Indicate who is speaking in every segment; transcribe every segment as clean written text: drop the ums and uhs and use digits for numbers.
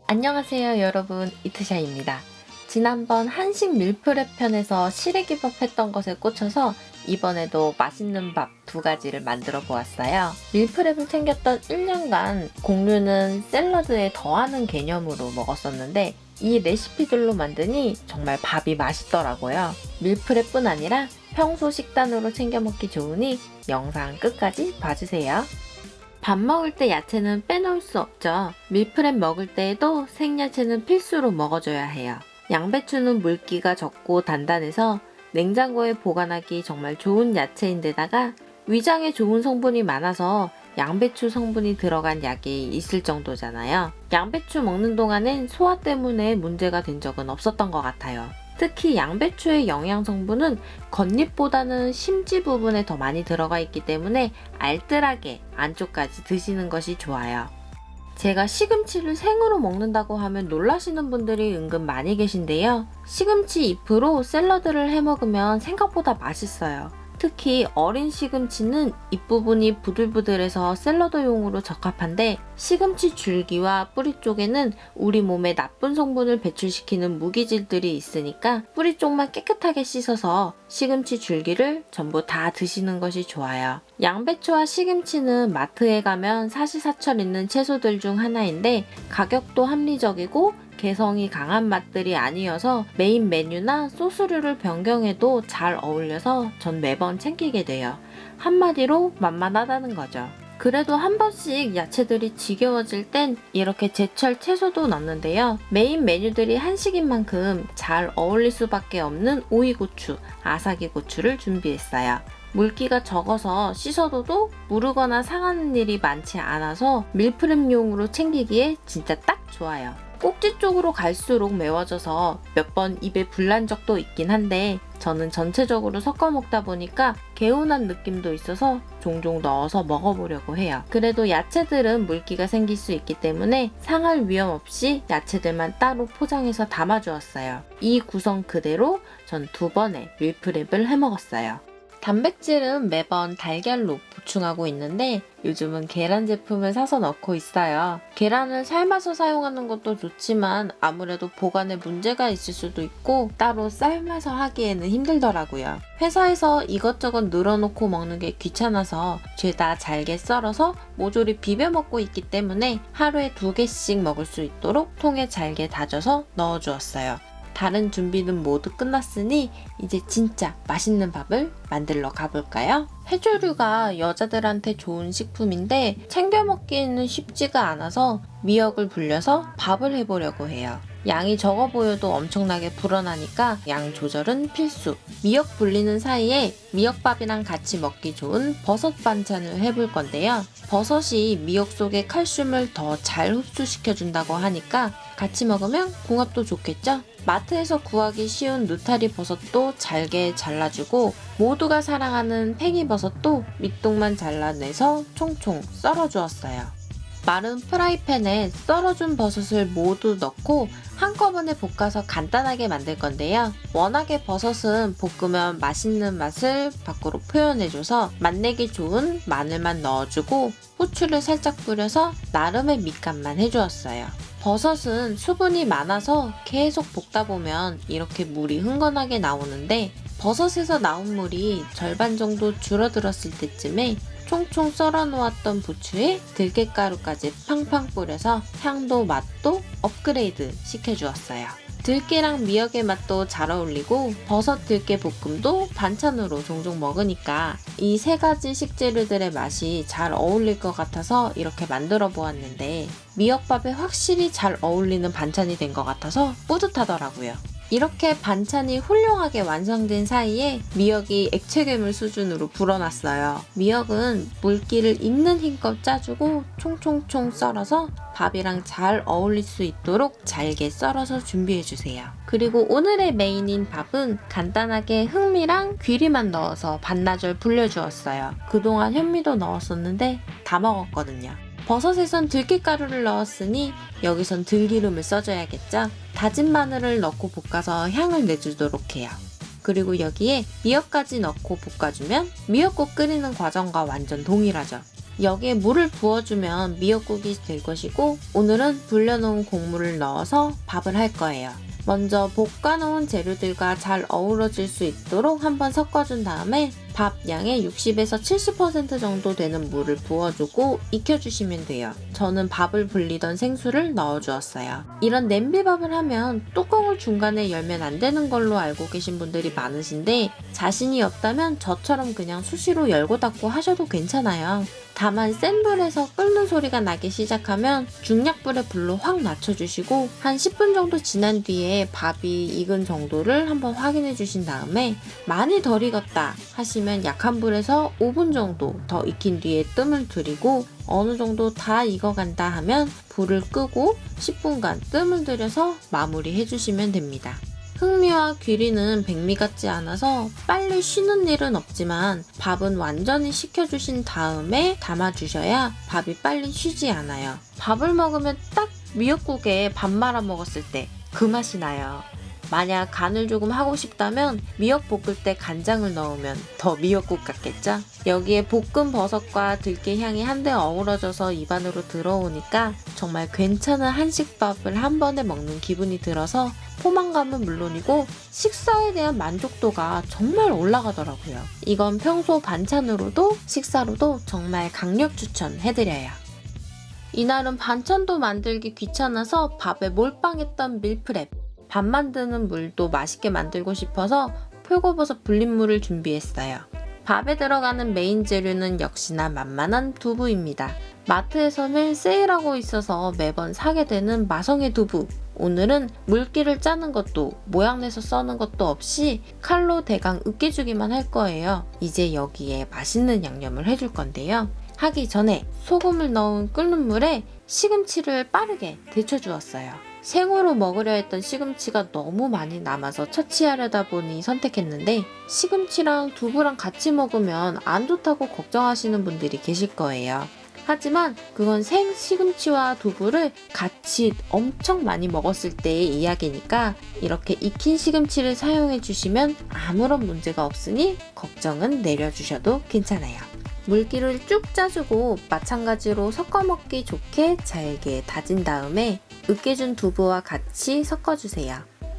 Speaker 1: 안녕하세요 여러분, 이트샤입니다. 지난번 한식 밀프렙 편에서 시래기밥 했던 것에 꽂혀서 이번에도 맛있는 밥 두 가지를 만들어 보았어요. 밀프렙을 챙겼던 1년간 곡류는 샐러드에 더하는 개념으로 먹었었는데 이 레시피들로 만드니 정말 밥이 맛있더라고요. 밀프렙뿐 아니라 평소 식단으로 챙겨 먹기 좋으니 영상 끝까지 봐주세요. 밥 먹을 때 야채는 빼놓을 수 없죠. 밀프렙 먹을 때에도 생야채는 필수로 먹어줘야 해요. 양배추는 물기가 적고 단단해서 냉장고에 보관하기 정말 좋은 야채인데다가 위장에 좋은 성분이 많아서 양배추 성분이 들어간 약이 있을 정도잖아요. 양배추 먹는 동안엔 소화 때문에 문제가 된 적은 없었던 것 같아요. 특히 양배추의 영양 성분은 겉잎보다는 심지 부분에 더 많이 들어가 있기 때문에 알뜰하게 안쪽까지 드시는 것이 좋아요. 제가 시금치를 생으로 먹는다고 하면 놀라시는 분들이 은근 많이 계신데요. 시금치 잎으로 샐러드를 해 먹으면 생각보다 맛있어요. 특히 어린 시금치는 잎부분이 부들부들해서 샐러드용으로 적합한데 시금치 줄기와 뿌리 쪽에는 우리 몸에 나쁜 성분을 배출시키는 무기질들이 있으니까 뿌리 쪽만 깨끗하게 씻어서 시금치 줄기를 전부 다 드시는 것이 좋아요. 양배추와 시금치는 마트에 가면 사시사철 있는 채소들 중 하나인데 가격도 합리적이고 개성이 강한 맛들이 아니어서 메인 메뉴나 소스류를 변경해도 잘 어울려서 전 매번 챙기게 돼요. 한마디로 만만하다는 거죠. 그래도 한 번씩 야채들이 지겨워질 땐 이렇게 제철 채소도 넣는데요. 메인 메뉴들이 한식인 만큼 잘 어울릴 수밖에 없는 오이고추, 아사기고추를 준비했어요. 물기가 적어서 씻어둬도 무르거나 상하는 일이 많지 않아서 밀프렙용으로 챙기기에 진짜 딱 좋아요. 꼭지 쪽으로 갈수록 매워져서 몇 번 입에 불난 적도 있긴 한데 저는 전체적으로 섞어 먹다 보니까 개운한 느낌도 있어서 종종 넣어서 먹어보려고 해요. 그래도 야채들은 물기가 생길 수 있기 때문에 상할 위험 없이 야채들만 따로 포장해서 담아주었어요. 이 구성 그대로 전 2번의 밀프렙을 해먹었어요. 단백질은 매번 달걀로 보충하고 있는데 요즘은 계란 제품을 사서 넣고 있어요. 계란을 삶아서 사용하는 것도 좋지만 아무래도 보관에 문제가 있을 수도 있고 따로 삶아서 하기에는 힘들더라고요. 회사에서 이것저것 늘어놓고 먹는 게 귀찮아서 죄다 잘게 썰어서 모조리 비벼 먹고 있기 때문에 하루에 2개씩 먹을 수 있도록 통에 잘게 다져서 넣어주었어요. 다른 준비는 모두 끝났으니 이제 진짜 맛있는 밥을 만들러 가볼까요? 해조류가 여자들한테 좋은 식품인데 챙겨 먹기에는 쉽지가 않아서 미역을 불려서 밥을 해보려고 해요. 양이 적어 보여도 엄청나게 불어나니까 양 조절은 필수. 미역 불리는 사이에 미역밥이랑 같이 먹기 좋은 버섯 반찬을 해볼 건데요. 버섯이 미역 속의 칼슘을 더 잘 흡수시켜준다고 하니까 같이 먹으면 궁합도 좋겠죠? 마트에서 구하기 쉬운 느타리 버섯도 잘게 잘라주고 모두가 사랑하는 팽이버섯도 밑동만 잘라내서 총총 썰어주었어요. 마른 프라이팬에 썰어준 버섯을 모두 넣고 한꺼번에 볶아서 간단하게 만들 건데요. 워낙에 버섯은 볶으면 맛있는 맛을 밖으로 표현해줘서 맛내기 좋은 마늘만 넣어주고 후추를 살짝 뿌려서 나름의 밑간만 해주었어요. 버섯은 수분이 많아서 계속 볶다 보면 이렇게 물이 흥건하게 나오는데 버섯에서 나온 물이 절반 정도 줄어들었을 때쯤에 총총 썰어 놓았던 부추에 들깨가루까지 팡팡 뿌려서 향도 맛도 업그레이드 시켜주었어요. 들깨랑 미역의 맛도 잘 어울리고 버섯 들깨 볶음도 반찬으로 종종 먹으니까 이 3가지 식재료들의 맛이 잘 어울릴 것 같아서 이렇게 만들어 보았는데 미역밥에 확실히 잘 어울리는 반찬이 된 것 같아서 뿌듯하더라고요. 이렇게 반찬이 훌륭하게 완성된 사이에 미역이 액체괴물 수준으로 불어났어요. 미역은 물기를 있는 힘껏 짜주고 총총총 썰어서 밥이랑 잘 어울릴 수 있도록 잘게 썰어서 준비해주세요. 그리고 오늘의 메인인 밥은 간단하게 흑미랑 귀리만 넣어서 반나절 불려주었어요. 그동안 현미도 넣었었는데 다 먹었거든요. 버섯에선 들깨가루를 넣었으니 여기선 들기름을 써줘야겠죠? 다진 마늘을 넣고 볶아서 향을 내주도록 해요. 그리고 여기에 미역까지 넣고 볶아주면 미역국 끓이는 과정과 완전 동일하죠. 여기에 물을 부어주면 미역국이 될 것이고, 오늘은 불려놓은 곡물을 넣어서 밥을 할 거예요. 먼저 볶아놓은 재료들과 잘 어우러질 수 있도록 한번 섞어준 다음에 밥 양의 60에서 70% 정도 되는 물을 부어주고 익혀주시면 돼요. 저는 밥을 불리던 생수를 넣어주었어요. 이런 냄비밥을 하면 뚜껑을 중간에 열면 안 되는 걸로 알고 계신 분들이 많으신데, 자신이 없다면 저처럼 그냥 수시로 열고 닫고 하셔도 괜찮아요. 다만 센 불에서 끓는 소리가 나기 시작하면 중약불의 불로 확 낮춰주시고, 한 10분 정도 지난 뒤에 밥이 익은 정도를 한번 확인해 주신 다음에 많이 덜 익었다 하시면 약한 불에서 5분 정도 더 익힌 뒤에 뜸을 들이고, 어느 정도 다 익어간다 하면 불을 끄고 10분간 뜸을 들여서 마무리해 주시면 됩니다. 흑미와 귀리는 백미 같지 않아서 빨리 쉬는 일은 없지만 밥은 완전히 식혀주신 다음에 담아주셔야 밥이 빨리 쉬지 않아요. 밥을 먹으면 딱 미역국에 밥 말아 먹었을 때 그 맛이 나요. 만약 간을 조금 하고 싶다면 미역 볶을 때 간장을 넣으면 더 미역국 같겠죠? 여기에 볶은 버섯과 들깨 향이 한데 어우러져서 입안으로 들어오니까 정말 괜찮은 한식밥을 한 번에 먹는 기분이 들어서 포만감은 물론이고 식사에 대한 만족도가 정말 올라가더라고요. 이건 평소 반찬으로도 식사로도 정말 강력 추천해드려요. 이날은 반찬도 만들기 귀찮아서 밥에 몰빵했던 밀프렙. 밥 만드는 물도 맛있게 만들고 싶어서 표고버섯 불린물을 준비했어요. 밥에 들어가는 메인 재료는 역시나 만만한 두부입니다. 마트에서는 세일하고 있어서 매번 사게 되는 마성의 두부. 오늘은 물기를 짜는 것도 모양내서 써는 것도 없이 칼로 대강 으깨주기만 할 거예요. 이제 여기에 맛있는 양념을 해줄 건데요. 하기 전에 소금을 넣은 끓는 물에 시금치를 빠르게 데쳐주었어요. 생으로 먹으려 했던 시금치가 너무 많이 남아서 처치하려다 보니 선택했는데, 시금치랑 두부랑 같이 먹으면 안 좋다고 걱정하시는 분들이 계실 거예요. 하지만 그건 생 시금치와 두부를 같이 엄청 많이 먹었을 때의 이야기니까 이렇게 익힌 시금치를 사용해 주시면 아무런 문제가 없으니 걱정은 내려주셔도 괜찮아요. 물기를 쭉 짜주고 마찬가지로 섞어 먹기 좋게 잘게 다진 다음에 으깨준 두부와 같이 섞어주세요.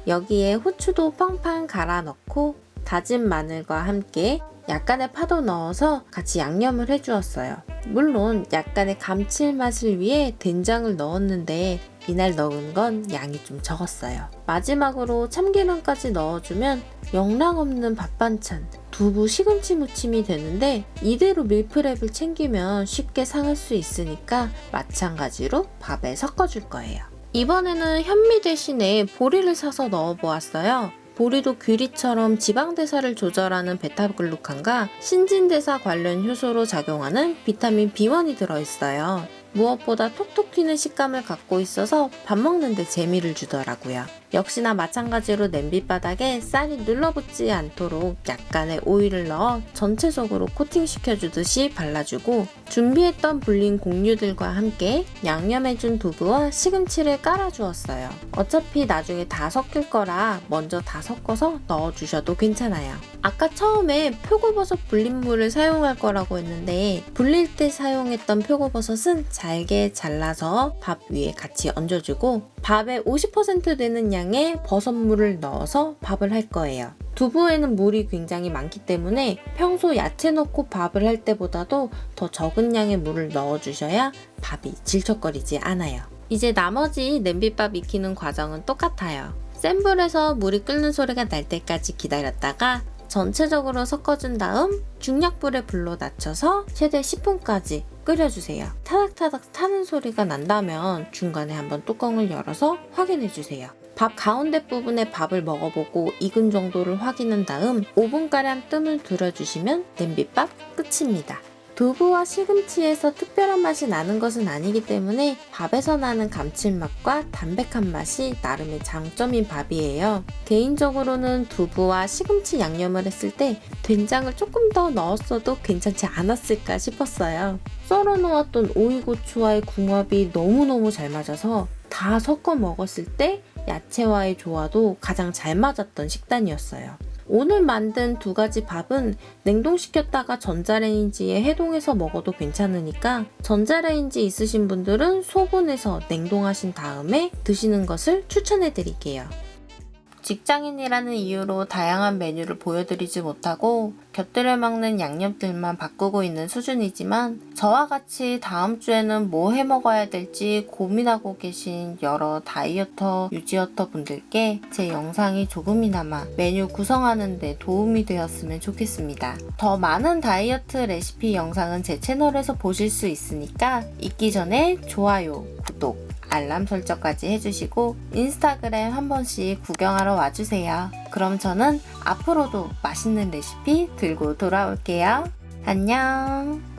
Speaker 1: 여기에 후추도 팡팡 갈아 넣고 다진 마늘과 함께 약간의 파도 넣어서 같이 양념을 해주었어요. 물론 약간의 감칠맛을 위해 된장을 넣었는데 이날 넣은 건 양이 좀 적었어요. 마지막으로 참기름까지 넣어주면 영락없는 밥반찬 두부 시금치 무침이 되는데, 이대로 밀프렙을 챙기면 쉽게 상할 수 있으니까 마찬가지로 밥에 섞어줄 거예요. 이번에는 현미 대신에 보리를 사서 넣어보았어요. 보리도 귀리처럼 지방대사를 조절하는 베타글루칸과 신진대사 관련 효소로 작용하는 비타민 B1이 들어있어요. 무엇보다 톡톡 튀는 식감을 갖고 있어서 밥 먹는데 재미를 주더라고요. 역시나 마찬가지로 냄비바닥에 쌀이 눌러붙지 않도록 약간의 오일을 넣어 전체적으로 코팅시켜주듯이 발라주고, 준비했던 불린 곡류들과 함께 양념해준 두부와 시금치를 깔아주었어요. 어차피 나중에 다 섞일 거라 먼저 다 섞어서 넣어주셔도 괜찮아요. 아까 처음에 표고버섯 불린물을 사용할 거라고 했는데, 불릴 때 사용했던 표고버섯은 잘게 잘라서 밥 위에 같이 얹어주고, 밥에 50% 되는 양의 버섯물을 넣어서 밥을 할 거예요. 두부에는 물이 굉장히 많기 때문에 평소 야채 넣고 밥을 할 때보다도 더 적은 양의 물을 넣어주셔야 밥이 질척거리지 않아요. 이제 나머지 냄비밥 익히는 과정은 똑같아요. 센 불에서 물이 끓는 소리가 날 때까지 기다렸다가 전체적으로 섞어준 다음 중약불의 불로 낮춰서 최대 10분까지 끓여주세요. 타닥타닥 타는 소리가 난다면 중간에 한번 뚜껑을 열어서 확인해주세요. 밥 가운데 부분에 밥을 먹어보고 익은 정도를 확인한 다음 5분가량 뜸을 들여주시면 냄비밥 끝입니다. 두부와 시금치에서 특별한 맛이 나는 것은 아니기 때문에 밥에서 나는 감칠맛과 담백한 맛이 나름의 장점인 밥이에요. 개인적으로는 두부와 시금치 양념을 했을 때 된장을 조금 더 넣었어도 괜찮지 않았을까 싶었어요. 썰어 놓았던 오이고추와의 궁합이 너무너무 잘 맞아서 다 섞어 먹었을 때 야채와의 조화도 가장 잘 맞았던 식단이었어요. 오늘 만든 2가지 밥은 냉동시켰다가 전자레인지에 해동해서 먹어도 괜찮으니까 전자레인지 있으신 분들은 소분해서 냉동하신 다음에 드시는 것을 추천해 드릴게요. 직장인이라는 이유로 다양한 메뉴를 보여드리지 못하고 곁들여 먹는 양념들만 바꾸고 있는 수준이지만 저와 같이 다음 주에는 뭐 해 먹어야 될지 고민하고 계신 여러 다이어터, 유지어터 분들께 제 영상이 조금이나마 메뉴 구성하는 데 도움이 되었으면 좋겠습니다. 더 많은 다이어트 레시피 영상은 제 채널에서 보실 수 있으니까 잊기 전에 좋아요, 구독, 알람 설정까지 해주시고 인스타그램 한 번씩 구경하러 와주세요. 그럼 저는 앞으로도 맛있는 레시피 들고 돌아올게요. 안녕.